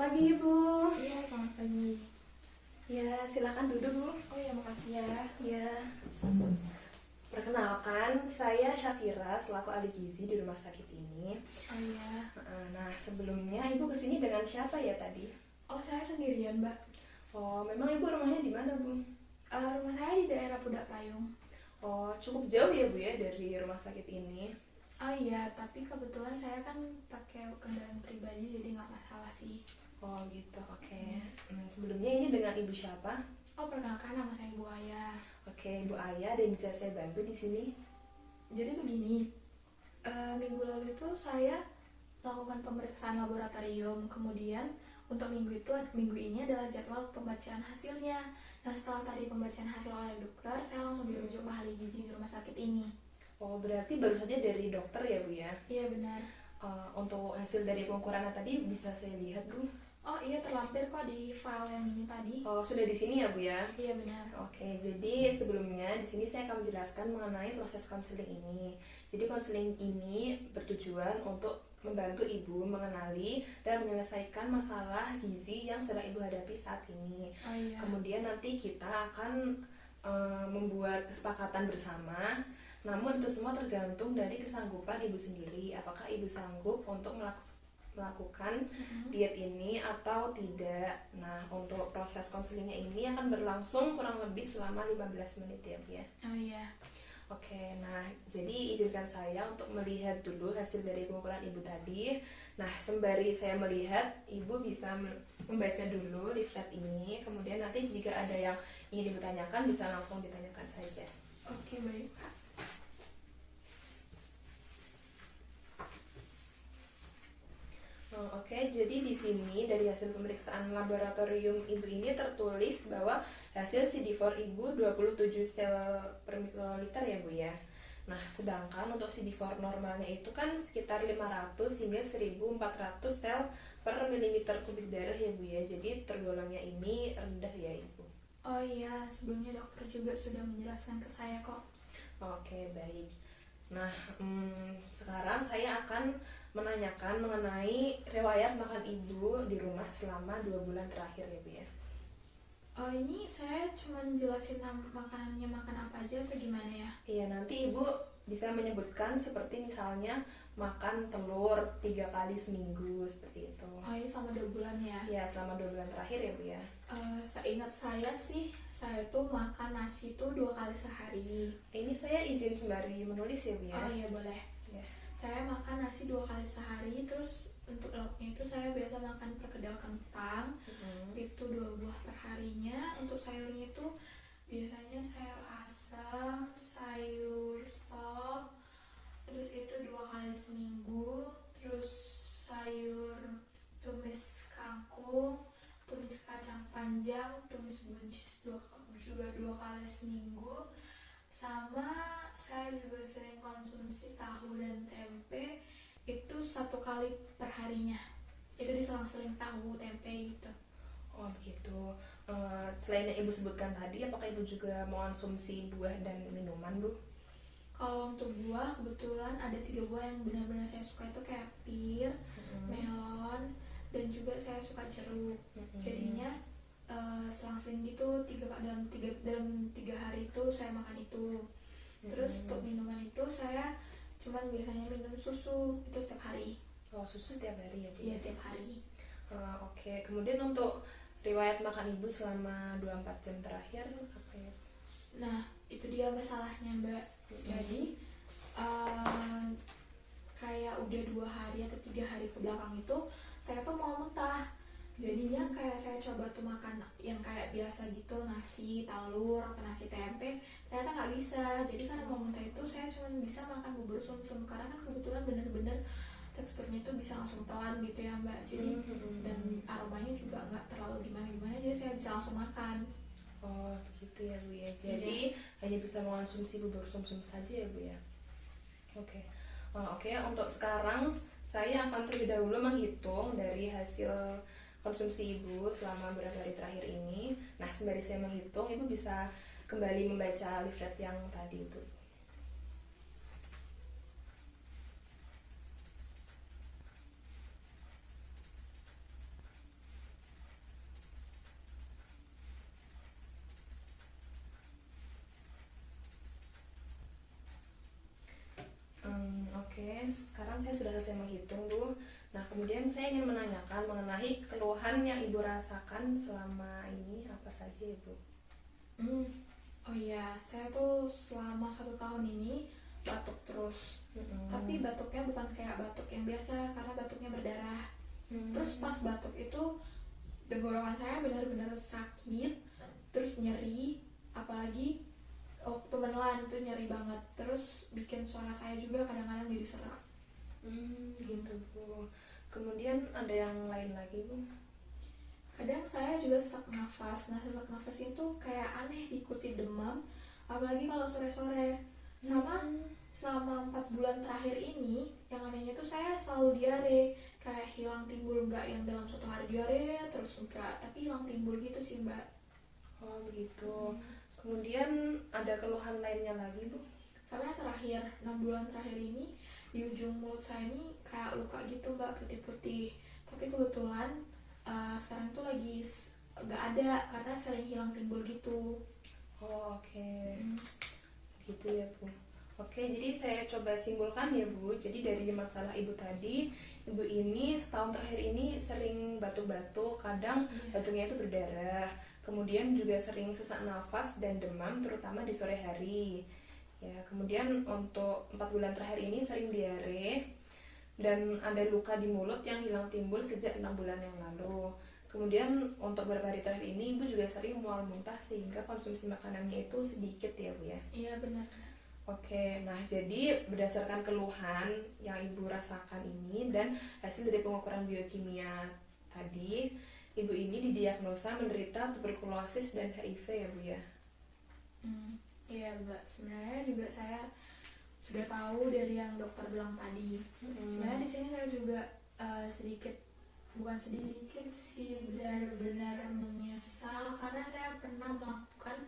pagi Ibu. Iya, selamat pagi. Ya, silakan duduk Bu. Oh ya, makasih ya. Ya. Perkenalkan, saya Syafira selaku ahli gizi di rumah sakit ini. Oh iya. Nah, sebelumnya Ibu kesini dengan siapa ya tadi? Oh, saya sendirian, Mbak. Oh, memang Ibu rumahnya di mana Bu? Rumah saya di daerah Pudak Payung. Oh, cukup jauh ya Bu ya dari rumah sakit ini. Oh iya, tapi kebetulan saya kan pakai kendaraan pribadi, jadi nggak masalah sih. Oh gitu, oke. Sebelumnya ini dengan Ibu siapa? Oh, perkenalkan, nama saya Bu Aya. Oke, Bu Aya, dan bisa saya bantu di sini? Jadi begini, minggu lalu itu saya melakukan pemeriksaan laboratorium, kemudian untuk minggu ini adalah jadwal pembacaan hasilnya. Nah, setelah tadi pembacaan hasil oleh dokter, saya langsung dirujuk ke ahli gizi di rumah sakit ini. Oh, berarti baru saja dari dokter ya Bu ya? Iya, benar. Untuk hasil dari pengukurannya tadi bisa saya lihat Bu? Oh iya, terlampir kok di file yang ini tadi. Oh, sudah di sini ya Bu ya? Iya, benar. Oke, jadi sebelumnya di sini saya akan menjelaskan mengenai proses konseling ini. Jadi konseling ini bertujuan untuk membantu Ibu mengenali dan menyelesaikan masalah gizi yang sedang Ibu hadapi saat ini. Oh iya. Kemudian nanti kita akan membuat kesepakatan bersama. Namun itu semua tergantung dari kesanggupan Ibu sendiri. Apakah Ibu sanggup untuk melakukan diet ini atau tidak. Nah, untuk proses konselingnya ini akan berlangsung kurang lebih selama 15 menit ya Bu ya. Oh iya. Oke, nah jadi izinkan saya untuk melihat dulu hasil dari pengukuran Ibu tadi. Nah, sembari saya melihat, Ibu bisa membaca dulu leaflet ini. Kemudian nanti jika ada yang ingin Ibu tanyakan, bisa langsung ditanyakan saja. Oke, baik. Oke, jadi di sini dari hasil pemeriksaan laboratorium Ibu ini tertulis bahwa hasil CD4 Ibu 27 sel per mikroliter ya Bu ya. Nah, sedangkan untuk CD4 normalnya itu kan sekitar 500 hingga 1400 sel per milimeter kubik darah ya Bu ya. Jadi tergolongnya ini rendah ya Ibu. Oh iya, sebelumnya dokter juga sudah menjelaskan ke saya kok. Oke, baik. Nah, sekarang saya akan menanyakan mengenai riwayat makan Ibu di rumah selama 2 bulan terakhir ya Bu ya. Oh, ini saya cuma jelasin makanannya makan apa aja atau gimana ya? Iya, nanti Ibu bisa menyebutkan seperti misalnya makan telur 3 kali seminggu seperti itu. Oh, ini selama 2 bulan ya? Ya, selama 2 bulan terakhir ya Bu ya. Seingat saya sih, saya tuh makan nasi tuh 2 kali sehari. Ini saya izin sembari menulis ya Bu ya. Oh iya, boleh. Ya. Saya makan nasi 2 kali sehari, terus untuk lauknya itu saya biasa makan perkedel kentang, itu 2 buah per harinya. Untuk sayurnya itu biasanya sayur asam, sayur sop, terus itu 2 kali seminggu, terus sayur tumis kangkung, tumis kacang panjang, tumis buncis juga 2 kali seminggu. Sama saya juga sering konsumsi tahu dan tempe, itu 1 kali per harinya. Itu diselang-seling tahu tempe gitu. Oh begitu. Selain yang Ibu sebutkan tadi, apakah Ibu juga mengonsumsi buah dan minuman Bu? Kalau untuk buah, kebetulan ada 3 buah yang benar-benar saya suka, itu kayak pir, melon, dan juga saya suka jeruk. Jadinya selang-seling gitu dalam 3 hari itu saya makan itu. Terus untuk minuman itu saya cuman biasanya minum susu itu setiap hari. Oh, susu tiap hari ya Bu? Iya, tiap hari. Oke, kemudian untuk riwayat makan Ibu selama 24 jam terakhir apa ya? Nah, itu dia masalahnya Mbak. Jadi kayak udah 2 hari atau 3 hari ke belakang itu saya tuh mau muntah. Jadinya kayak saya coba tuh makan yang kayak biasa gitu, nasi telur atau nasi tempe, ternyata nggak bisa. Jadi karena mau muntah itu saya cuma bisa makan bubur sumsum, karena kan kebetulan bener-bener teksturnya itu bisa langsung telan gitu ya Mbak. Jadi dan aromanya juga nggak terlalu gimana-gimana, jadi saya bisa langsung makan. Oh begitu ya Bu ya. Jadi hanya bisa mengonsumsi bubur sumsum saja ya Bu ya. Oke. Oke, untuk sekarang saya akan terlebih dahulu menghitung dari hasil konsumsi Ibu selama beberapa hari terakhir ini. Nah, sembari saya menghitung, Ibu bisa kembali membaca leaflet yang tadi itu. sekarang saya sudah selesai menghitung Bu. Nah kemudian saya ingin menanyakan mengenai keluhan yang Ibu rasakan selama ini apa saja ya Bu? Oh iya, saya tuh selama 1 tahun ini batuk terus. Tapi batuknya bukan kayak batuk yang biasa, karena batuknya berdarah. Terus pas batuk itu tenggorokan saya benar-benar sakit, terus nyeri, apalagi waktu menelan tuh nyeri banget. Terus bikin suara saya juga kadang-kadang jadi serak. Gitu Bu. Kemudian ada yang lain lagi Bu? Kadang saya juga sesak nafas. Nah, sesak nafas itu kayak aneh diikuti demam, apalagi kalau sore-sore. Sama selama 4 bulan terakhir ini, yang anehnya tuh saya selalu diare. Kayak hilang timbul, nggak yang dalam suatu hari diare terus enggak, tapi hilang timbul gitu sih Mbak. Oh begitu. Kemudian ada keluhan lainnya lagi Bu? Sama yang terakhir, 6 bulan terakhir ini, di ujung mulut saya ini kayak luka gitu Mbak, putih-putih. Tapi kebetulan sekarang tuh lagi nggak ada karena sering hilang timbul gitu. Oh oke. Gitu ya Bu. Oke, jadi saya coba simpulkan ya Bu. Jadi dari masalah Ibu tadi, Ibu ini setahun terakhir ini sering batuk-batuk, kadang batuknya itu berdarah. Kemudian juga sering sesak nafas dan demam, terutama di sore hari. Ya, kemudian untuk 4 bulan terakhir ini sering diare dan ada luka di mulut yang hilang timbul sejak 6 bulan yang lalu. Kemudian untuk beberapa hari terakhir ini Ibu juga sering mual muntah sehingga konsumsi makanannya itu sedikit ya Bu ya. Iya benar. Oke, nah jadi berdasarkan keluhan yang Ibu rasakan ini dan hasil dari pengukuran biokimia tadi, Ibu ini didiagnosa menderita tuberkulosis dan HIV ya Bu ya? Iya Mbak, sebenarnya juga saya sudah tahu dari yang dokter bilang tadi. Sebenarnya di sini saya juga bukan sedikit sih, benar-benar menyesal karena saya pernah melakukan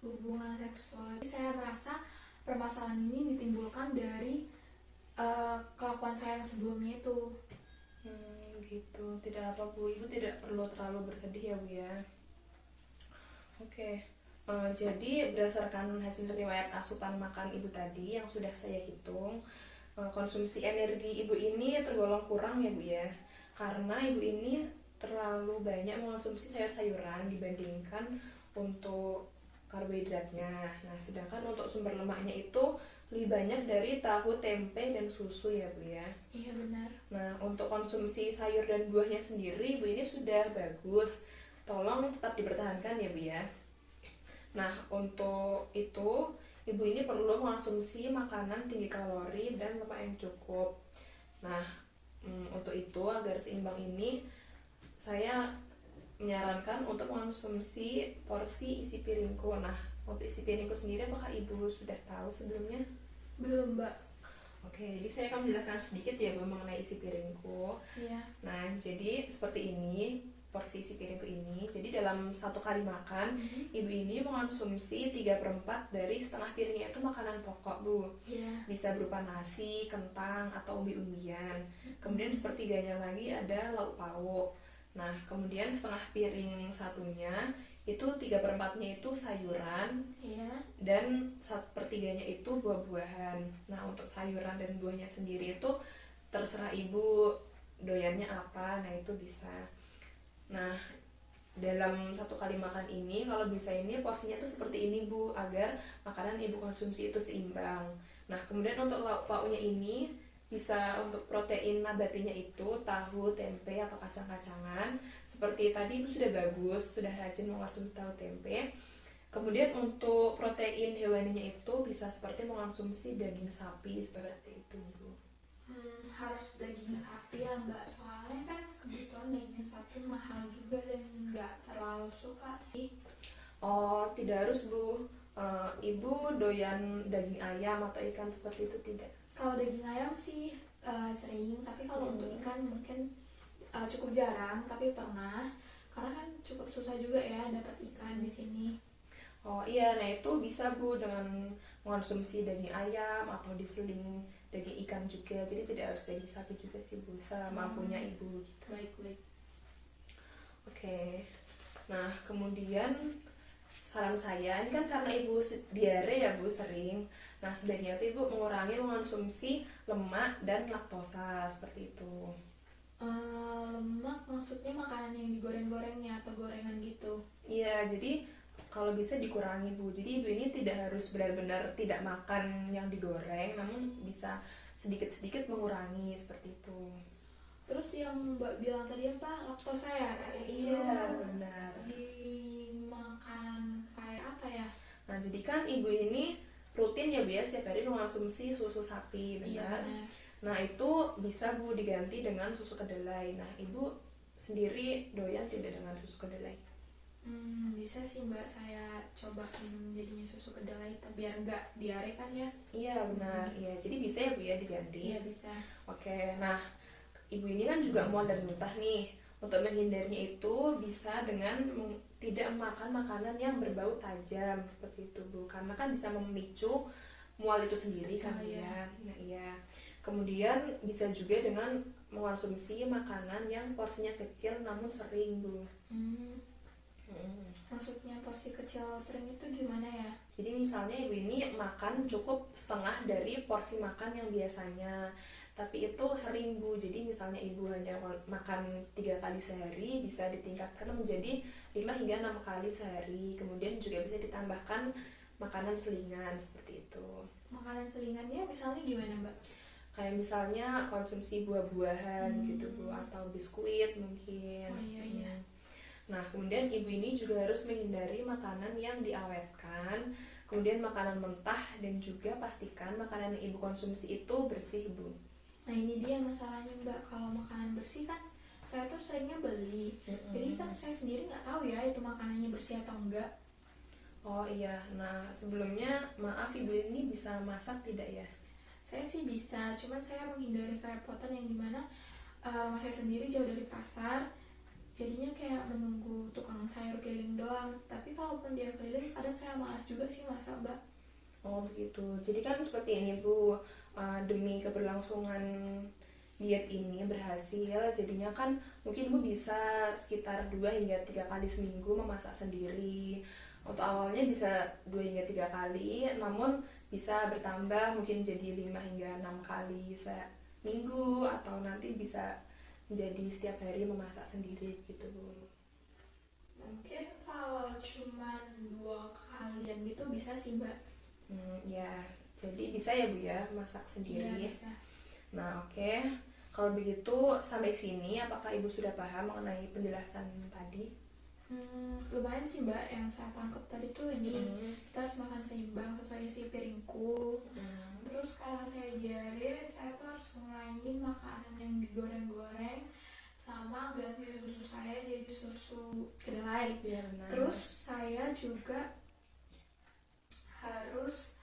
hubungan seksual. Jadi saya merasa permasalahan ini ditimbulkan dari kelakuan saya yang sebelumnya itu. Gitu, tidak apa Bu, Ibu tidak perlu terlalu bersedih ya Bu ya. Oke. Jadi berdasarkan hasil riwayat asupan makan Ibu tadi yang sudah saya hitung, konsumsi energi Ibu ini tergolong kurang ya Bu ya, karena Ibu ini terlalu banyak mengonsumsi sayur-sayuran dibandingkan untuk karbohidratnya. Nah, sedangkan untuk sumber lemaknya itu lebih banyak dari tahu, tempe, dan susu ya Bu ya. Iya benar. Nah, untuk konsumsi sayur dan buahnya sendiri Ibu ini sudah bagus, tolong tetap dipertahankan ya Bu ya. Nah, untuk itu Ibu ini perlu mengonsumsi makanan tinggi kalori dan lemak yang cukup. Nah, untuk itu agar seimbang ini saya menyarankan untuk mengonsumsi porsi isi piringku. Nah, untuk isi piringku sendiri apakah Ibu sudah tahu sebelumnya? Belum Mbak. Oke, jadi saya akan menjelaskan sedikit ya Bu mengenai isi piringku. Iya. Nah, jadi seperti ini porsi isi piringku ini. Jadi dalam 1 kali makan, Ibu ini mengonsumsi 3/4 dari setengah piringnya itu makanan pokok Bu. Bisa berupa nasi, kentang, atau umbi-umbian. Kemudian sepertiganya lagi ada lauk pauk. Nah, kemudian setengah piring satunya itu 3/4-nya itu sayuran, dan 1/3-nya itu buah-buahan. Nah, untuk sayuran dan buahnya sendiri itu terserah Ibu doyannya apa, nah itu bisa. Nah, dalam 1 kali makan ini kalau bisa ini porsinya tuh seperti ini Bu, agar makanan Ibu konsumsi itu seimbang. Nah, kemudian untuk lauk pauknya ini bisa untuk protein nabatinya itu tahu, tempe, atau kacang-kacangan. Seperti tadi Ibu sudah bagus, sudah rajin mengonsumsi tahu, tempe. Kemudian untuk protein hewaninya itu bisa seperti mengonsumsi daging sapi seperti itu Bu. Harus daging sapi ya Mbak, soalnya kan kebetulan daging sapi mahal juga dan nggak terlalu suka sih. Oh, tidak harus Bu. Ibu doyan daging ayam atau ikan seperti itu tidak? Kalau daging ayam sih sering, tapi kalau untuk ikan mungkin cukup jarang, tapi pernah. Karena kan cukup susah juga ya dapat ikan di sini. Oh iya, nah itu bisa Bu dengan mengonsumsi daging ayam atau diseling daging ikan juga. Jadi tidak harus daging sapi juga sih Bu, semampunya Ibu gitu. Baik. Oke. Nah, kemudian saran saya, ini kan karena ibu diare ya bu, sering. Nah sebaiknya tuh ibu mengurangi mengonsumsi lemak dan laktosa seperti itu. Lemak maksudnya makanan yang digoreng-gorengnya atau gorengan gitu? Iya, jadi kalau bisa dikurangi bu. Jadi ibu ini tidak harus benar-benar tidak makan yang digoreng, namun bisa sedikit-sedikit mengurangi seperti itu. Terus yang Mbak bilang tadi apa, laktosa ya? Iya, benar. Di makanan kayak apa ya? Nah, jadi kan ibu ini rutin ya bu ya setiap hari mengonsumsi susu sapi, Iya, benar? benar. Nah, itu bisa bu diganti dengan susu kedelai. Nah, ibu sendiri doyan tidak dengan susu kedelai? Bisa sih Mbak, saya coba minum jadinya susu kedelai biar nggak diare kan ya? Iya, benar. Iya, jadi bisa ya bu ya diganti. Iya bisa. Oke, nah ibu ini kan juga modern mentah nih. Untuk menghindarinya itu bisa dengan tidak makan makanan yang berbau tajam seperti itu bu, karena kan bisa memicu mual itu sendiri kan Oh, ya. iya. Nah iya. Kemudian bisa juga dengan mengonsumsi makanan yang porsinya kecil namun sering bu. Maksudnya porsi kecil sering itu gimana ya? Jadi misalnya ibu ini makan cukup setengah dari porsi makan yang biasanya, tapi itu sering bu. Jadi misalnya ibu hanya makan 3 kali sehari, bisa ditingkatkan menjadi 5 hingga 6 kali sehari. Kemudian juga bisa ditambahkan makanan selingan seperti itu. Makanan selingannya misalnya gimana Mbak? Kayak misalnya konsumsi buah-buahan gitu bu, atau biskuit mungkin. Oh iya. Nah kemudian ibu ini juga harus menghindari makanan yang diawetkan, kemudian makanan mentah, dan juga pastikan makanan yang ibu konsumsi itu bersih bu. Nah ini dia masalahnya Mbak, kalau makanan bersih kan saya tuh seringnya beli, jadi kan saya sendiri nggak tahu ya itu makanannya bersih atau enggak. Oh iya, nah sebelumnya maaf ibu ini bisa masak tidak ya? Saya sih bisa, cuman saya menghindari kerepotan yang dimana rumah saya sendiri jauh dari pasar, jadinya kayak menunggu tukang sayur keliling doang. Tapi kalaupun dia keliling, kadang saya malas juga sih masak Mbak. Oh begitu, jadi kan seperti ini bu, demi keberlangsungan diet ini berhasil, jadinya kan mungkin ibu bisa sekitar 2 hingga 3 kali seminggu memasak sendiri. Untuk awalnya bisa 2 hingga 3 kali, namun bisa bertambah mungkin jadi 5 hingga 6 kali seminggu, atau nanti bisa menjadi setiap hari memasak sendiri gitu bu. Mungkin kalau cuman 2 kalian gitu bisa sih Mbak. Ya, jadi bisa ya bu ya masak sendiri. Iya bisa. Nah oke, kalau begitu sampai sini apakah ibu sudah paham mengenai penjelasan tadi? Lumayan sih Mbak, yang saya tangkap tadi tuh ini kita harus makan seimbang sesuai isi piringku. Terus kalau saya diare, saya tuh harus ngurangin makanan yang digoreng-goreng sama ganti susu saya jadi susu kedelai. Iya benar. Terus saya juga harus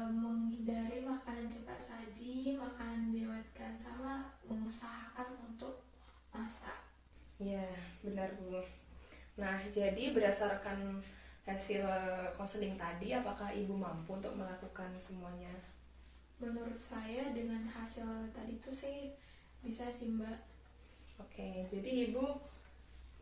menghindari makanan cepat saji, makanan diawetkan, sama mengusahakan untuk masak. Iya benar bu. Nah jadi berdasarkan hasil konseling tadi, apakah ibu mampu untuk melakukan semuanya? Menurut saya dengan hasil tadi tuh sih bisa sih Mbak. Oke, jadi ibu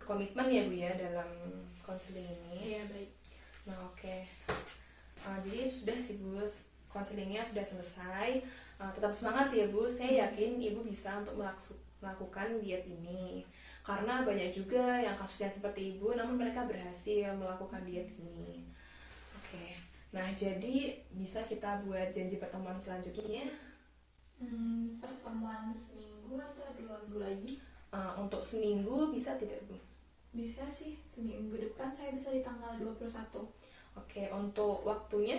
komitmen ya bu ya dalam konseling ini. Iya baik. Nah oke. Jadi sudah sih bu, konselingnya sudah selesai. Tetap semangat ya bu, saya yakin ibu bisa untuk melakukan diet ini, karena banyak juga yang kasusnya seperti ibu namun mereka berhasil melakukan diet ini. Oke, nah jadi bisa kita buat janji pertemuan selanjutnya. Pertemuan seminggu atau 2 minggu lagi? Untuk seminggu bisa tidak bu? Bisa sih, seminggu depan saya bisa di tanggal 21. Oke, untuk waktunya?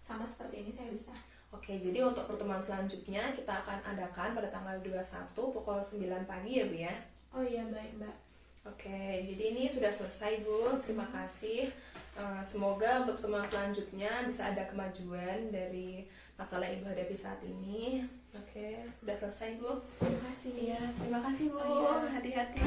Sama seperti ini saya bisa. Oke, jadi untuk pertemuan selanjutnya kita akan adakan pada tanggal 21 pukul 9 pagi ya bu ya? Oh iya baik Mbak. Oke, jadi ini sudah selesai bu, terima kasih. Semoga untuk pertemuan selanjutnya bisa ada kemajuan dari masalah yang ibu hadapi saat ini. Oke, sudah selesai bu. Terima kasih. Iya, terima kasih bu. Oh, iya. Hati-hati.